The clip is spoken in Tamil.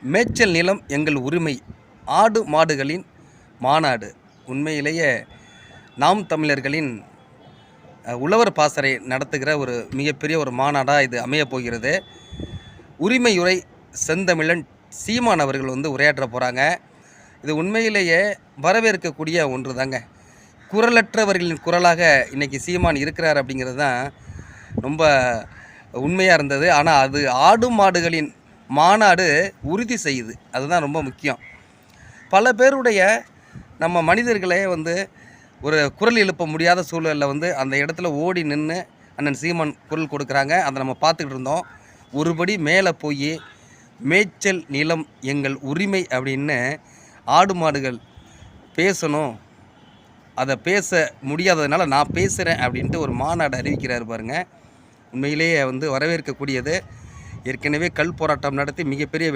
மேய்ச்சல் நிலம் எங்கள் உரிமை, ஆடு மாடுகளின் மாநாடு. உண்மையிலேயே நாம் தமிழர்களின் உழவர் பாசறை நடத்துகிற ஒரு மிகப்பெரிய ஒரு மாநாடாக இது அமையப் போகிறது. உரிமையுரை செந்தமிழன் சீமான் அவர்கள் உரையாற்ற போகிறாங்க. இது உண்மையிலேயே வரவேற்கக்கூடிய ஒன்று தாங்க. குரலற்றவர்களின் குரலாக இன்றைக்கி சீமான் இருக்கிறார் அப்படிங்கிறது தான் ரொம்ப உண்மையாக இருந்தது. ஆனால் அது ஆடு மாடுகளின் மாநாடு உறுதி செய்யுது. அதுதான் ரொம்ப முக்கியம். பல பேருடைய நம்ம மனிதர்களே ஒரு குரல் எழுப்ப முடியாத சூழலில் அந்த இடத்துல ஓடி நின்று அண்ணன் சீமான் குரல் கொடுக்குறாங்க. அதை நம்ம பார்த்துக்கிட்டு இருந்தோம். ஒருபடி மேலே போய் மேய்ச்சல் நிலம் எங்கள் உரிமை அப்படின்னு ஆடு மாடுகள் பேசணும், அதை பேச முடியாததுனால நான் பேசுகிறேன் அப்படின்ட்டு ஒரு மாநாடு அறிவிக்கிறார் பாருங்கள். உண்மையிலேயே வரவேற்கக்கூடியது. ஏற்கனவே கல் போராட்டம் நடத்தி மிகப்பெரிய